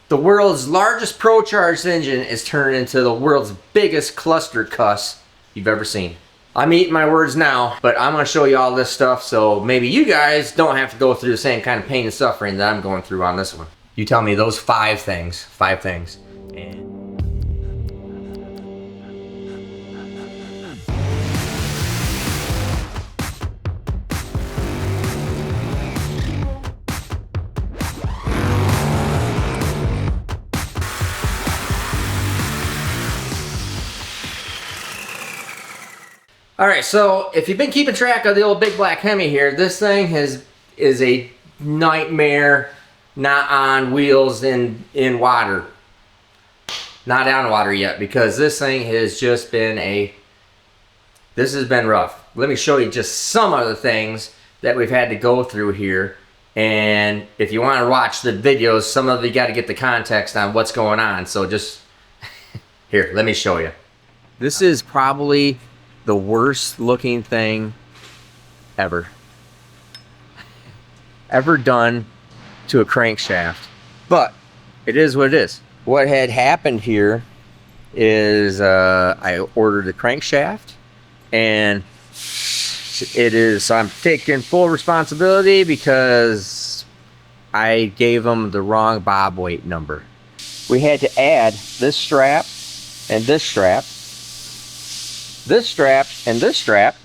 The world's largest pro-charged engine is turned into the world's biggest cluster cuss you've ever seen. I'm eating my words now, but I'm going to show you all this stuff so maybe you guys don't have to go through the same kind of pain and suffering that I'm going through on this one. You tell me those five things. And Alright, so if you've been keeping track of the old big black Hemi here, this thing is a nightmare not on wheels in water. Not on water yet, because this thing has just been this has been rough. Let me show you just some of the things that we've had to go through here. And if you want to watch the videos, some of you got to get the context on what's going on. So just, here, let me show you. This is probably the worst looking thing ever done to a crankshaft, but it is what it is. What had happened here is I ordered the crankshaft, and so I'm taking full responsibility because I gave them the wrong bob weight number. We had to add this strap and this strap, this strap and this strap,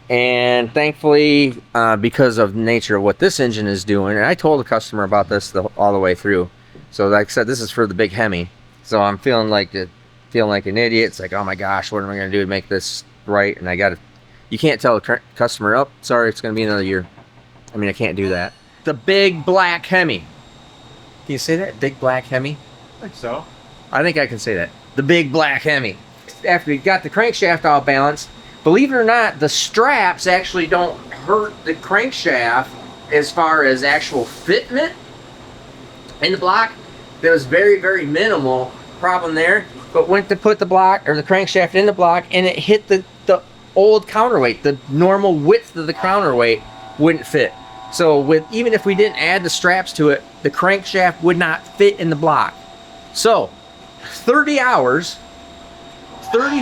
and thankfully because of the nature of what this engine is doing, and I told the customer about this all the way through, so like I said, this is for the big Hemi, so I'm feeling like an idiot. It's like, oh my gosh, what am I going to do to make this right? And you can't tell the customer, oh, sorry, it's going to be another year. I mean, I can't do that. The big black Hemi. Can you say that? Big black Hemi? I think so. I think I can say that. The big black Hemi. After we got the crankshaft all balanced, believe it or not, the straps actually don't hurt the crankshaft as far as actual fitment in the block. There was very, very minimal problem there, but went to put the block or the crankshaft in the block, and it hit the old counterweight. The normal width of the counterweight wouldn't fit. So even if we didn't add the straps to it, the crankshaft would not fit in the block. So 30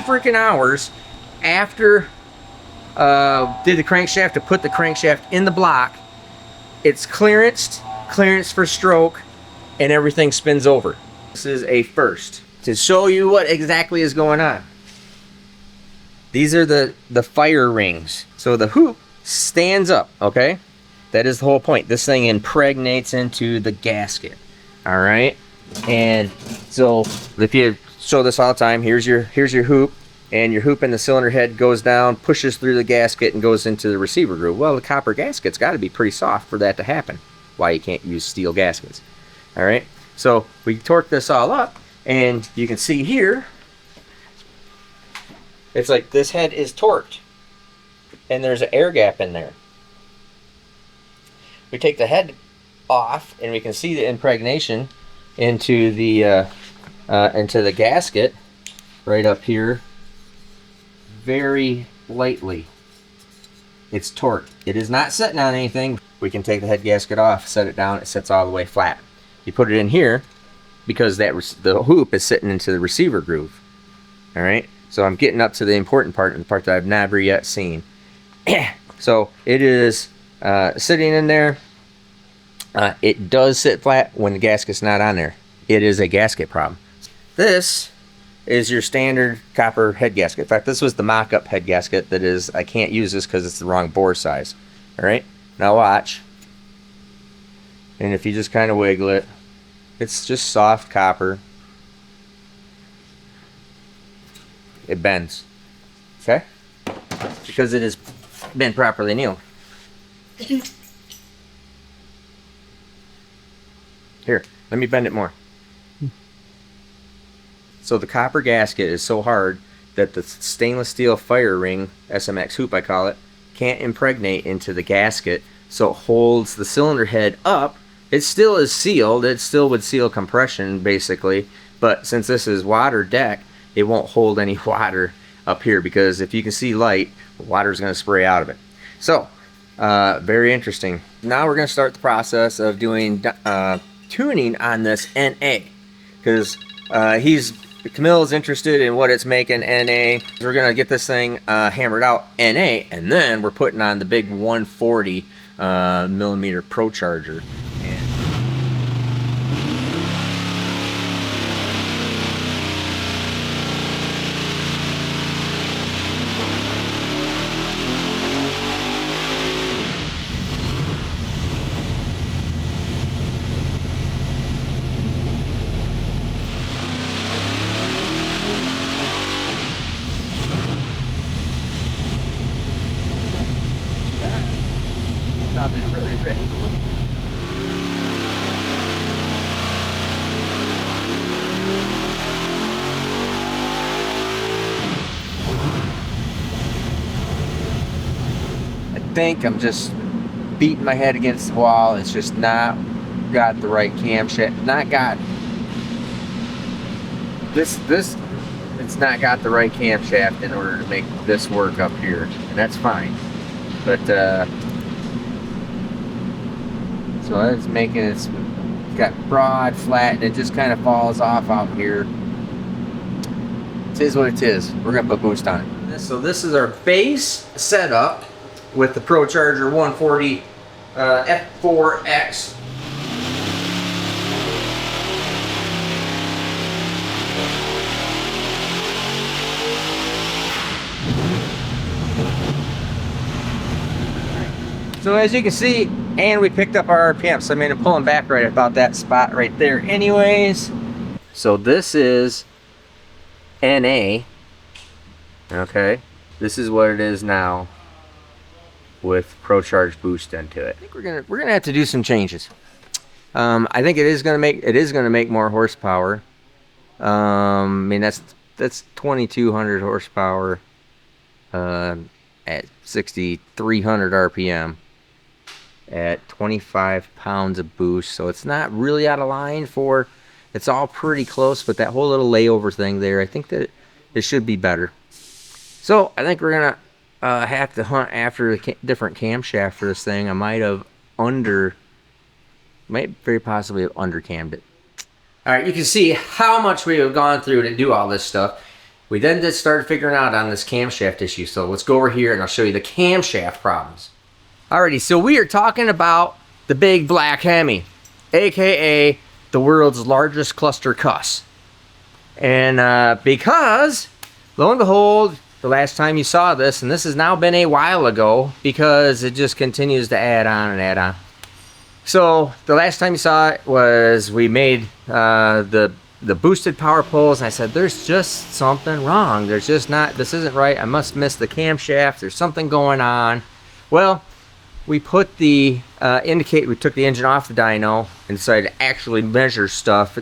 freaking hours after did the crankshaft to put the crankshaft in the block, it's clearance for stroke, and everything spins over. This is a first to show you what exactly is going on. These are the fire rings. So the hoop stands up, okay? That is the whole point. This thing impregnates into the gasket. All right? And so if you show this all the time, here's your hoop, and your hoop in the cylinder head goes down, pushes through the gasket, and goes into the receiver groove. Well, the copper gasket's got to be pretty soft for that to happen. Why you can't use steel gaskets. All right? So we torque this all up, and you can see here, it's like this head is torqued, and there's an air gap in there. We take the head off, and we can see the impregnation into the gasket right up here. Very lightly. It's torqued. It is not sitting on anything. We can take the head gasket off, set it down, it sits all the way flat. You put it in here because the hoop is sitting into the receiver groove. All right. So I'm getting up to the important part, and the part that I've never yet seen. So it is sitting in there. It does sit flat when the gasket's not on there. It is a gasket problem. This is your standard copper head gasket. In fact, this was the mock-up head gasket that is, I can't use this because it's the wrong bore size. All right, now watch. And if you just kind of wiggle it, it's just soft copper. It bends, okay? Because it has been properly annealed. Here, let me bend it more. So the copper gasket is so hard that the stainless steel fire ring, SMX hoop I call it, can't impregnate into the gasket, so it holds the cylinder head up. It still is sealed. It still would seal compression basically, but since this is water deck, it won't hold any water up here, because if you can see light, water is going to spray out of it. So very interesting. Now we're going to start the process of doing tuning on this NA. because Camille's interested in what it's making NA. We're gonna get this thing hammered out NA, and then we're putting on the big 140 millimeter Pro Charger. I think I'm just beating my head against the wall. It's just not got the right camshaft. Not got this. It's not got the right camshaft in order to make this work up here, and that's fine. But so it's making it's got broad, flat, and it just kind of falls off out here. It is what it is. We're gonna put boost on it. So this is our base setup with the Pro Charger 140 F4X. So as you can see, and we picked up our RPM, so I mean, I'm pulling back right about that spot right there anyways. So this is NA, okay? This is what it is now with Pro Charge boost into it. I think we're gonna have to do some changes. I think it is gonna make more horsepower. I mean, that's 2,200 horsepower at 6,300 RPM at 25 pounds of boost. So it's not really out of line for. It's all pretty close, but that whole little layover thing there, I think that it should be better. So I think we're gonna have to hunt after a different camshaft for this thing. I might very possibly have undercammed it. All right, you can see how much we have gone through to do all this stuff. We then just started figuring out on this camshaft issue. So let's go over here and I'll show you the camshaft problems. Alrighty, so we are talking about the big black Hemi, aka the world's largest cluster cuss. And because, lo and behold, the last time you saw this, and this has now been a while ago because it just continues to add on and add on. So the last time you saw it was we made the boosted power poles, and I said there's just something wrong. There's just not, this isn't right. I must miss the camshaft. There's something going on. Well, we put the we took the engine off the dyno and decided to actually measure stuff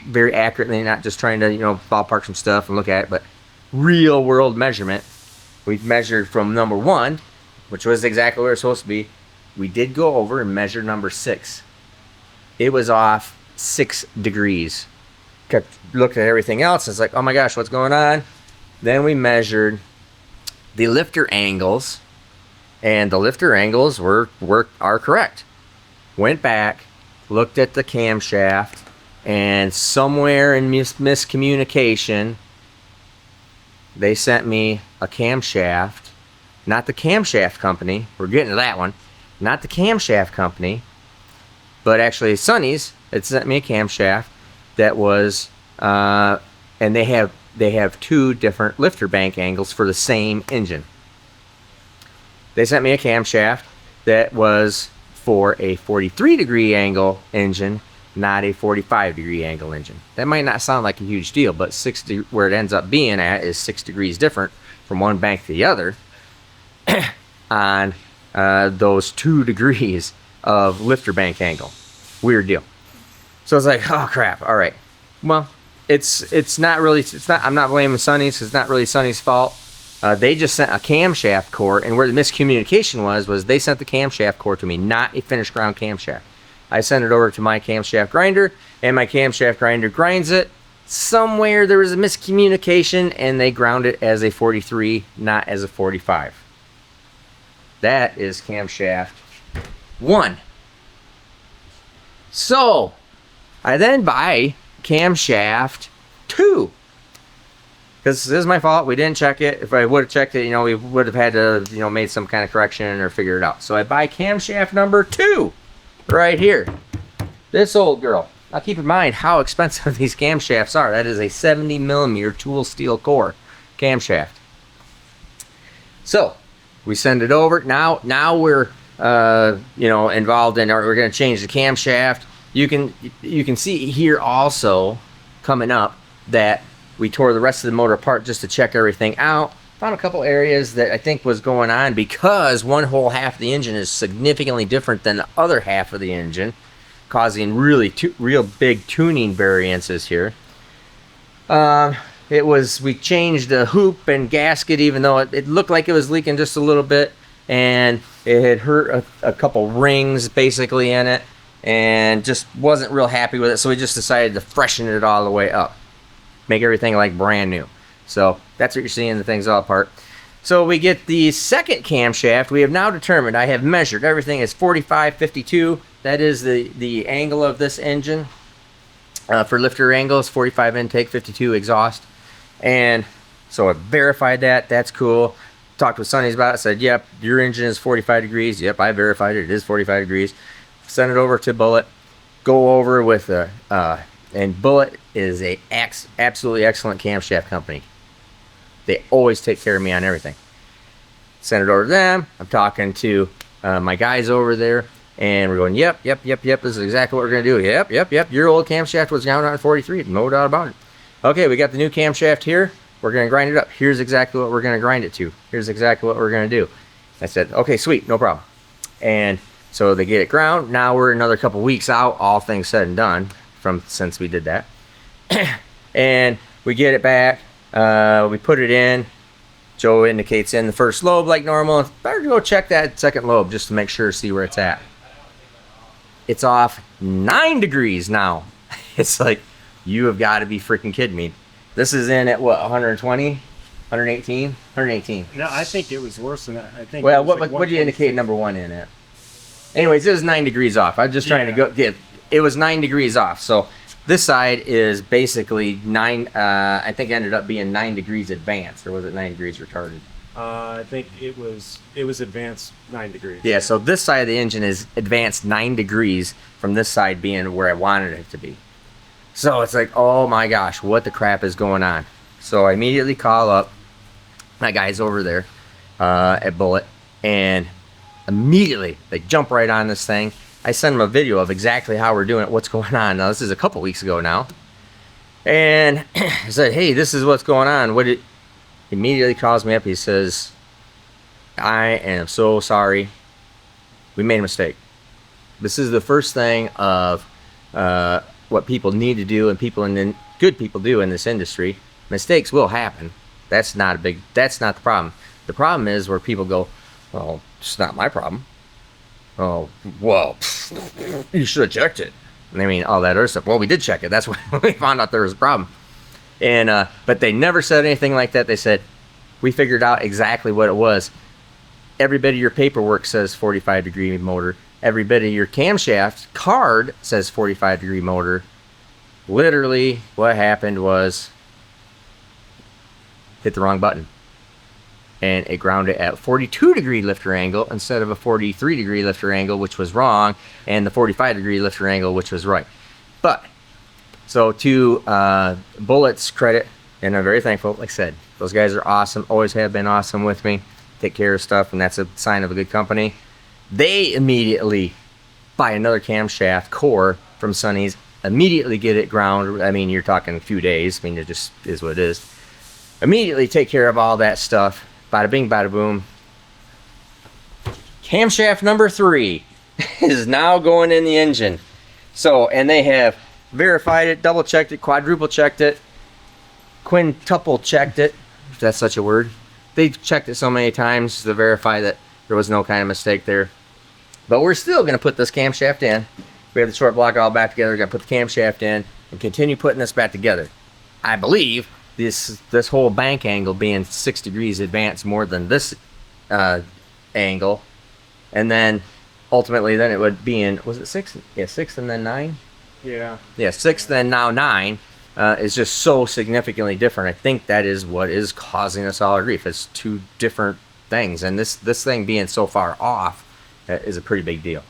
very accurately, not just trying to, ballpark some stuff and look at it, but real world measurement. We measured from number 1, which was exactly where it's supposed to be. We did go over and measure number 6. It was off 6 degrees. Kept looking at everything else. It's like, oh my gosh, what's going on? Then we measured the lifter angles, and the lifter angles are correct. Went back, looked at the camshaft, and somewhere in miscommunication, they sent me a camshaft. Not the camshaft company. We're getting to that one. Not the camshaft company, but actually Sonny's. It sent me a camshaft that was, and they have 2 different lifter bank angles for the same engine. They sent me a camshaft that was for a 43 degree angle engine, not a 45 degree angle engine. That might not sound like a huge deal, but where it ends up being at is 6 degrees different from one bank to the other on those 2 degrees of lifter bank angle. Weird deal. So I was like, oh crap, all right. Well, it's not, I'm not blaming Sonny's, it's not really Sonny's fault. They just sent a camshaft core, and where the miscommunication was they sent the camshaft core to me, not a finished ground camshaft. I sent it over to my camshaft grinder, and my camshaft grinder grinds it. Somewhere there was a miscommunication, and they ground it as a 43, not as a 45. That is camshaft 1. So I then buy camshaft 2. Because this is my fault. We didn't check it. If I would have checked it, you know, we would have had to, you know, made some kind of correction or figure it out. So I buy camshaft number 2 right here. This old girl. Now keep in mind how expensive these camshafts are. That is a 70 millimeter tool steel core camshaft. So we send it over. Now we're you know, involved in, or we're going to change the camshaft. You can see here also coming up that we tore the rest of the motor apart just to check everything out. Found a couple areas that I think was going on because one whole half of the engine is significantly different than the other half of the engine, causing real big tuning variances here. We changed the hoop and gasket, even though it looked like it was leaking just a little bit, and it had hurt a couple rings basically in it, and just wasn't real happy with it. So we just decided to freshen it all the way up, make everything like brand new. So that's what you're seeing, the things all apart. So we get the second camshaft. We have now determined, I have measured everything is 45/52. That is the angle of this engine. For lifter angles, 45 intake, 52 exhaust. And so I verified that. That's cool. Talked with Sonny's about it. Said, yep, your engine is 45 degrees. Yep, I verified it. It is 45 degrees. Send it over to Bullet. Go over with and Bullet is a absolutely excellent camshaft company. They always take care of me on everything. Send it over to them. I'm talking to my guys over there, and we're going, yep, this is exactly what we're going to do. Yep, your old camshaft was down on 43, no doubt about it. Okay, we got the new camshaft here. We're going to grind it up. Here's exactly what we're going to grind it to. Here's exactly what we're going to do. I said, okay, sweet, no problem. And so they get it ground. Now we're another couple weeks out, all things said and done, since we did that. And we get it back. We put it in. Joe indicates in the first lobe like normal. Better go check that second lobe just to make sure, see where it's at. It's off 9 degrees now. It's like, you have got to be freaking kidding me. This is in at what, 120, 118, 118. No, I think it was worse than that. I think. Well, what do you indicate number 1 in at? Anyways, it was 9 degrees off. I'm just trying to go get. It was 9 degrees off. So this side is basically 9. I think it ended up being 9 degrees advanced, or was it 9 degrees retarded? I think it was advanced 9 degrees. Yeah. So this side of the engine is advanced 9 degrees from this side being where I wanted it to be. So it's like, oh my gosh, what the crap is going on? So I immediately call up my guys over there at Bullet, and immediately they jump right on this thing. I send them a video of exactly how we're doing it, what's going on. Now, this is a couple weeks ago now. And I said, hey, this is what's going on. He immediately calls me up. He says, I am so sorry. We made a mistake. This is the first thing of what people need to do, and good people do in this industry. Mistakes will happen. That's not the problem. The problem is where people go, well, it's not my problem. Oh, well, you should have checked it. And I mean, all that other stuff. Well, we did check it. That's when we found out there was a problem. And but they never said anything like that. They said, we figured out exactly what it was. Every bit of your paperwork says 45 degree motor. Every bit of your camshaft card says 45 degree motor. Literally, what happened was hit the wrong button. And it ground it at 42 degree lifter angle instead of a 43 degree lifter angle, which was wrong, and the 45 degree lifter angle, which was right. But, so to Bullet's credit, and I'm very thankful, like I said, those guys are awesome, always have been awesome with me, take care of stuff, and that's a sign of a good company. They immediately buy another camshaft core from Sonny's, immediately get it ground. I mean, you're talking a few days. I mean, it just is what it is. Immediately take care of all that stuff. Bada bing, bada boom. Camshaft number 3 is now going in the engine. So, and they have verified it, double checked it, quadruple checked it, quintuple checked it, if that's such a word. They've checked it so many times to verify that there was no kind of mistake there. But we're still going to put this camshaft in. We have the short block all back together. We're going to put the camshaft in and continue putting this back together. I believe this whole bank angle being 6 degrees advanced more than this angle, and then ultimately then it would be in, was it 6? Yeah, 6 and then 9. Yeah. Yeah, 6 then now 9 is just so significantly different. I think that is what is causing us all our grief. It's two different things, and this thing being so far off is a pretty big deal.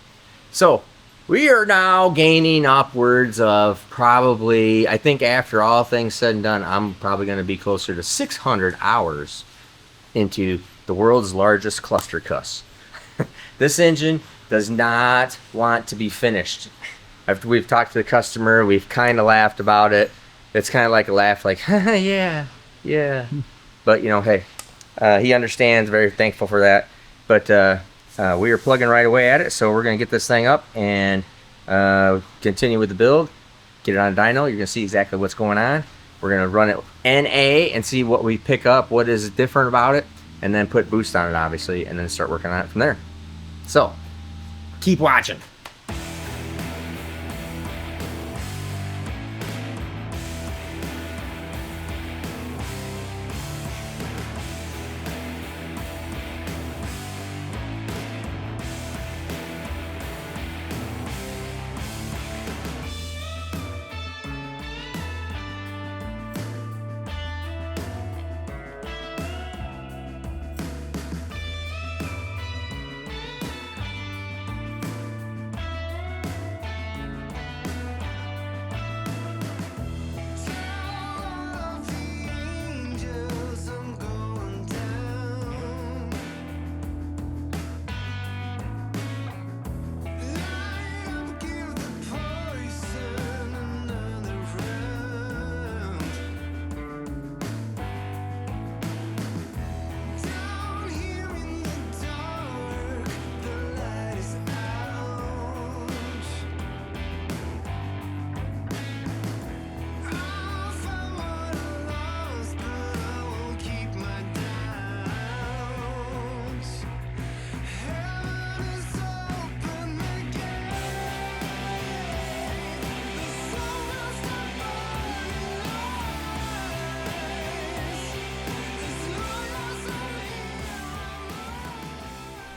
So we are now gaining upwards of probably, I think after all things said and done, I'm probably going to be closer to 600 hours into the world's largest cluster cuss. This engine does not want to be finished. After we've talked to the customer, we've kind of laughed about it. It's kind of like a laugh, like, yeah. But, you know, hey, he understands, very thankful for that. But we are plugging right away at it, so we're going to get this thing up and continue with the build, get it on Dyno. You're going to see exactly what's going on. We're going to run it NA and see what we pick up, what is different about it, and then put boost on it, obviously, and then start working on it from there. So, keep watching.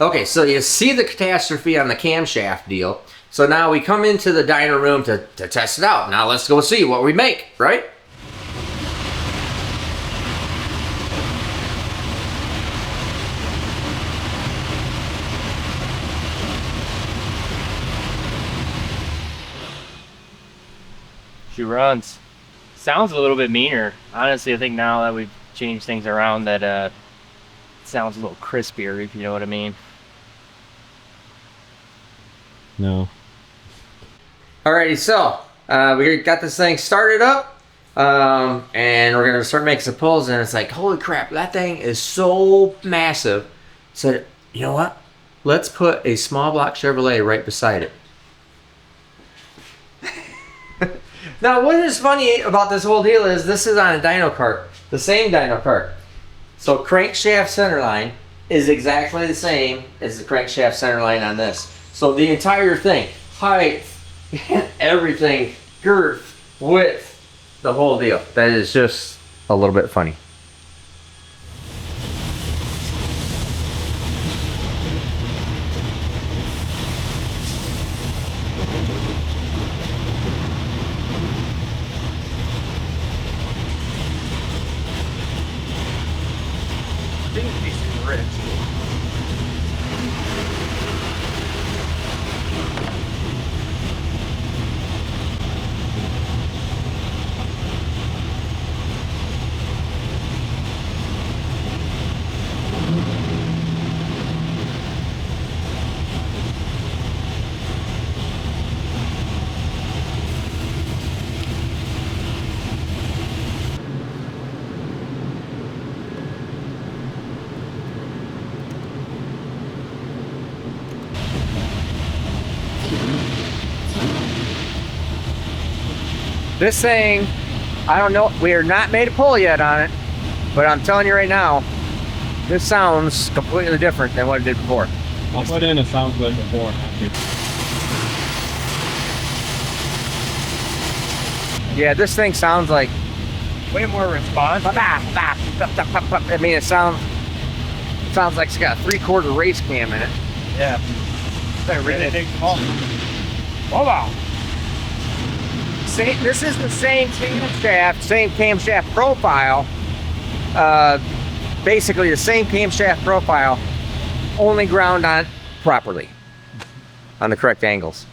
Okay, so you see the catastrophe on the camshaft deal. So now we come into the Dyno room to test it out. Now let's go see what we make, right? She runs. Sounds a little bit meaner. Honestly, I think now that we've changed things around that it sounds a little crispier, if you know what I mean. No. Alrighty, so we got this thing started up, and we're gonna start making some pulls, and it's like, holy crap, that thing is so massive. Said, you know what? Let's put a small block Chevrolet right beside it. Now, what is funny about this whole deal is this is on a dyno cart, the same dyno cart. So crankshaft centerline is exactly the same as the crankshaft centerline on this. So the entire thing, height, everything, girth, width, the whole deal. That is just a little bit funny. Seems to be super rich. This thing, I don't know, we are not made a pull yet on it, but I'm telling you right now, this sounds completely different than what it did before. I'll put in a sound clip before. Yeah, this thing sounds like Way more response. I mean, it sounds like it's got a 3/4 race cam in it. Yeah. That really takes off. Hold on. This is the same camshaft profile. Basically the same camshaft profile, only ground on properly on the correct angles.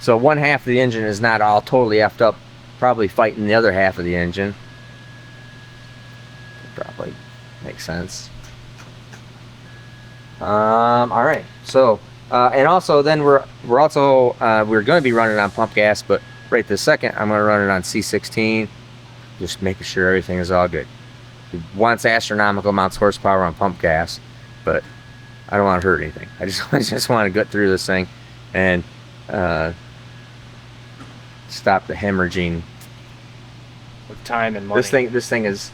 So one half of the engine is not all totally effed up, probably fighting the other half of the engine. Probably makes sense. All right. So and also then we're going to be running on pump gas, but right this second I'm going to run it on C16, just making sure everything is all good. It wants astronomical amounts of horsepower on pump gas, but I don't want to hurt anything. I just want to get through this thing and stop the hemorrhaging with time and money. This thing is,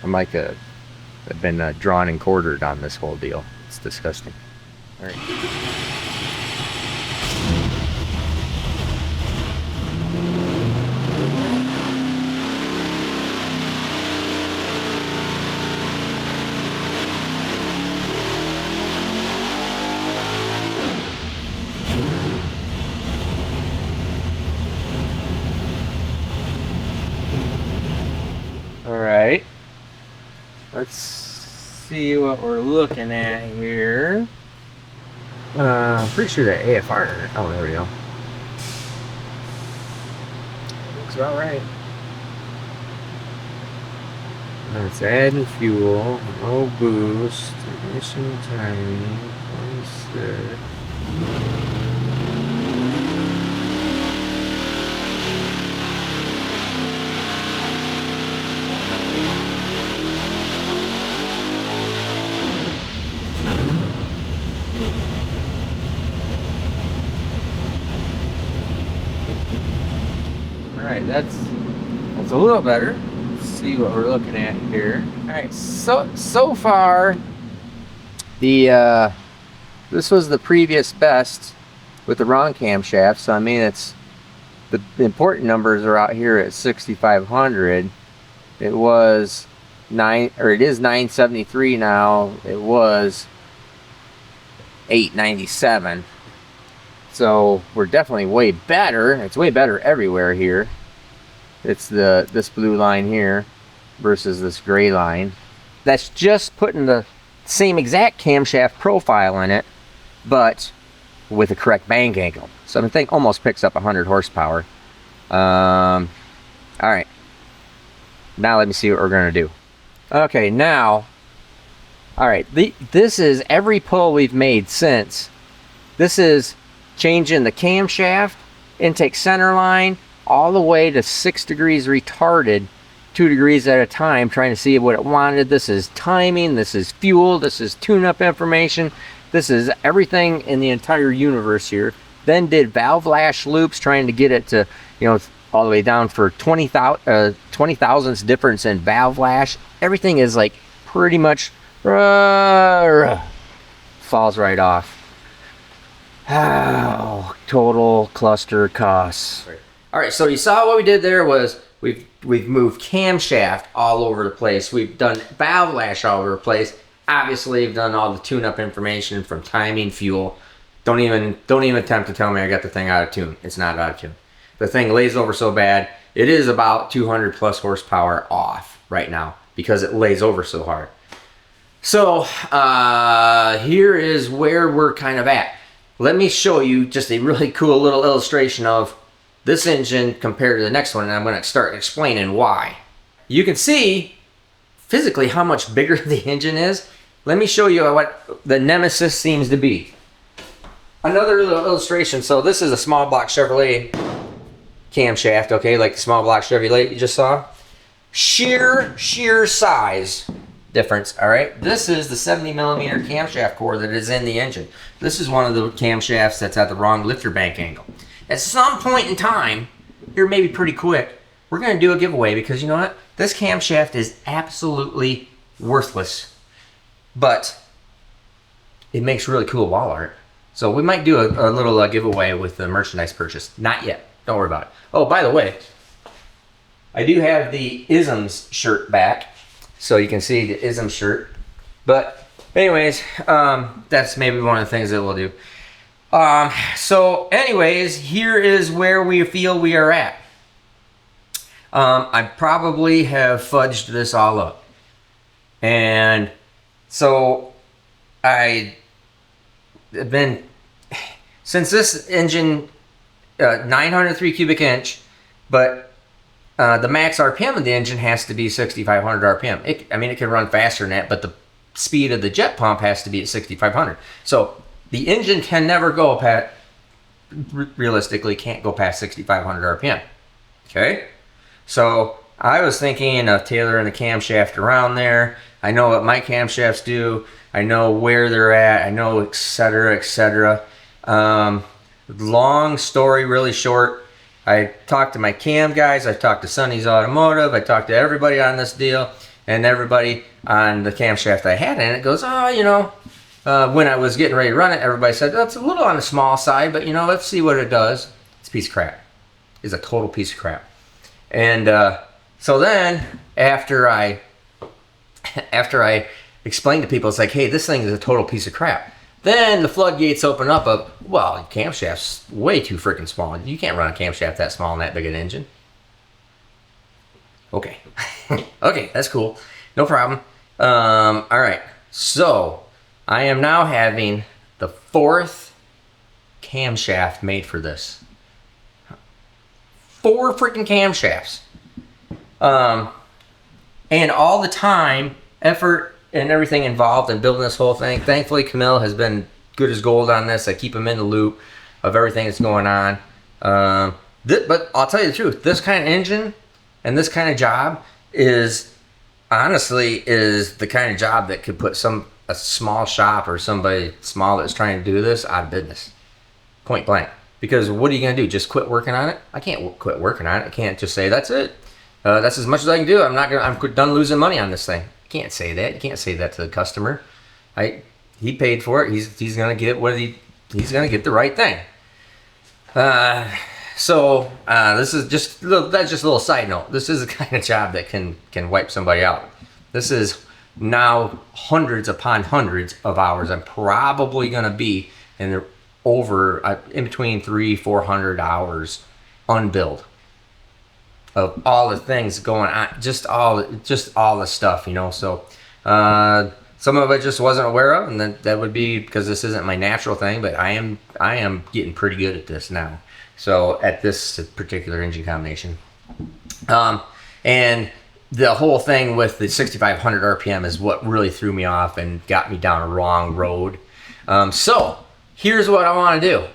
I'm like I've been drawn and quartered on this whole deal. It's disgusting. All right. Alright, let's see what we're looking at here. I'm pretty sure that AFR, oh there we go. Looks about right. It's adding fuel, no boost, ignition timing, 26. Alright, that's a little better. Let's see what we're looking at here. Alright, so far the this was the previous best with the wrong camshaft, so I mean it's the important numbers are out here at 6,500. It was it is 973 now. It was 897. So we're definitely way better. It's way better everywhere here. It's this blue line here versus this gray line. That's just putting the same exact camshaft profile in it, but with the correct bank angle. So I think almost picks up 100 horsepower. All right. Now let me see what we're gonna do. Okay, now, all right. This is every pull we've made since. This is changing the camshaft, intake center line, all the way to 6 degrees retarded, 2 degrees at a time, trying to see what it wanted. This is timing, this is fuel, this is tune-up information, this is everything in the entire universe here. Then did valve lash loops, trying to get it to, you know, all the way down for 20 thousandths difference in valve lash. Everything is like pretty much falls right off. Oh, total cluster costs. All right, so you saw what we did there was we've moved camshaft all over the place. We've done valve lash all over the place. Obviously, we've done all the tune-up information from timing, fuel. Don't even attempt to tell me I got the thing out of tune. It's not out of tune. The thing lays over so bad. It is about 200 plus horsepower off right now because it lays over so hard. So here is where we're kind of at. Let me show you just a really cool little illustration of this engine compared to the next one, and I'm going to start explaining why. You can see physically how much bigger the engine is. Let me show you what the Nemesis seems to be. Another little illustration. So this is a small block Chevrolet camshaft, okay, like the small block Chevrolet you just saw. Sheer size difference, all right? This is the 70 millimeter camshaft core that is in the engine. This is one of the camshafts that's at the wrong lifter bank angle. At some point in time, here maybe pretty quick, we're going to do a giveaway because you know what? This camshaft is absolutely worthless, but it makes really cool wall art. So we might do a little giveaway with the merchandise purchase. Not yet. Don't worry about it. Oh, by the way, I do have the Isms shirt back, so you can see the Isms shirt. But anyways, that's maybe one of the things that we'll do. So anyways, here is where we feel we are at. I probably have fudged this all up. And so I have been, since this engine, 903 cubic inch, but the max RPM of the engine has to be 6,500 RPM. It can run faster than that, but the speed of the jet pump has to be at 6,500. So the engine can never go past, realistically, can't go past 6,500 RPM. Okay? So I was thinking of tailoring the camshaft around there. I know what my camshafts do. I know where they're at. I know, et cetera, et cetera. Long story, really short. I talked to my cam guys. I talked to Sonny's Automotive. I talked to everybody on this deal, and everybody on the camshaft I had in it goes, oh, when I was getting ready to run it, everybody said, that's a little on the small side, but let's see what it does. It's a piece of crap. It's a total piece of crap. And so then after I explained to people, it's like, hey, this thing is a total piece of crap. Then the floodgates open up of, well, camshaft's way too freaking small. You can't run a camshaft that small in that big an engine. Okay. Okay, that's cool. No problem. All right. So I am now having the 4th camshaft made for this. 4 freaking camshafts. And all the time, effort, and everything involved in building this whole thing. Thankfully, Camille has been good as gold on this. I keep him in the loop of everything that's going on. But I'll tell you the truth. This kind of engine and this kind of job is the kind of job that could put a small shop or somebody small that's trying to do this out of business. Point blank. Because what are you going to do? Just quit working on it? I can't quit working on it. I can't just say, that's it. That's as much as I can do. I'm done losing money on this thing. Can't say that. You can't say that to the customer. He paid for it. He's gonna get he's gonna get the right thing. So this is just that's just a little side note. This is the kind of job that can wipe somebody out. This is now hundreds upon hundreds of hours. I'm probably gonna be in between 300-400 hours unbilled of all the things going on, just all the stuff, So some of it just wasn't aware of, and that would be because this isn't my natural thing. But I am getting pretty good at this now. So at this particular engine combination, and the whole thing with the 6,500 RPM is what really threw me off and got me down a wrong road. So here's what I want to do.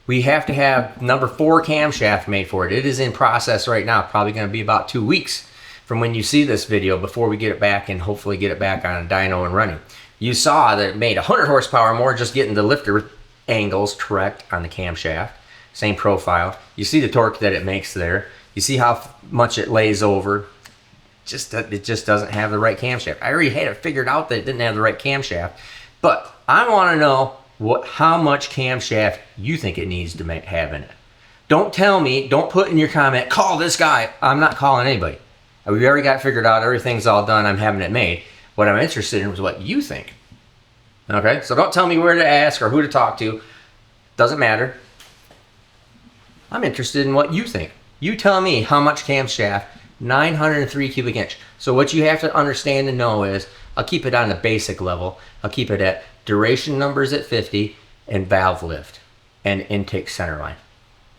We have to have number 4 camshaft made for it. It is in process right now. Probably going to be about 2 weeks from when you see this video before we get it back and hopefully get it back on a dyno and running. You saw that it made 100 horsepower more just getting the lifter angles correct on the camshaft. Same profile. You see the torque that it makes there. You see how much it lays over. It just doesn't have the right camshaft. I already had it figured out that it didn't have the right camshaft. But I want to know how much camshaft you think it needs to have in it. Don't tell me, don't put in your comment, call this guy. I'm not calling anybody. We already got it figured out, everything's all done, I'm having it made. What I'm interested in is what you think. Okay, so don't tell me where to ask or who to talk to. Doesn't matter. I'm interested in what you think. You tell me how much camshaft, 903 cubic inch. So what you have to understand and know is, I'll keep it on the basic level. I'll keep it at duration numbers at 50 and valve lift and intake center line.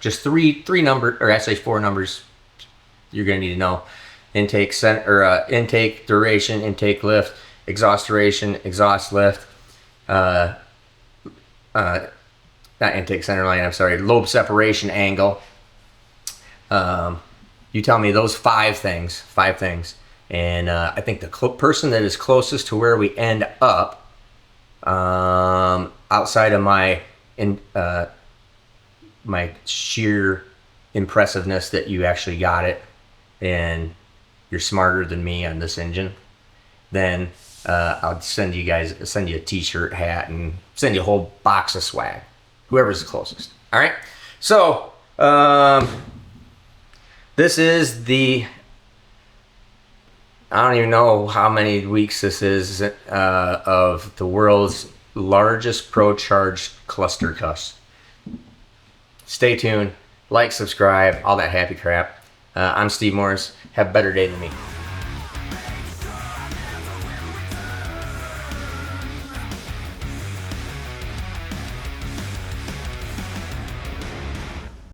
Just three numbers, or actually 4 numbers you're gonna need to know. Intake duration, intake lift, exhaust duration, exhaust lift, not intake center line, I'm sorry, lobe separation angle. You tell me those 5 things, and I think the person that is closest to where we end up, outside of my sheer impressiveness that you actually got it and you're smarter than me on this engine, then I'll send you a t-shirt, hat, and send you a whole box of swag, whoever's the closest. All right, so this is I don't even know how many weeks this is of the world's largest pro-charged cluster cuss. Stay tuned, like, subscribe, all that happy crap. I'm Steve Morris. Have a better day than me.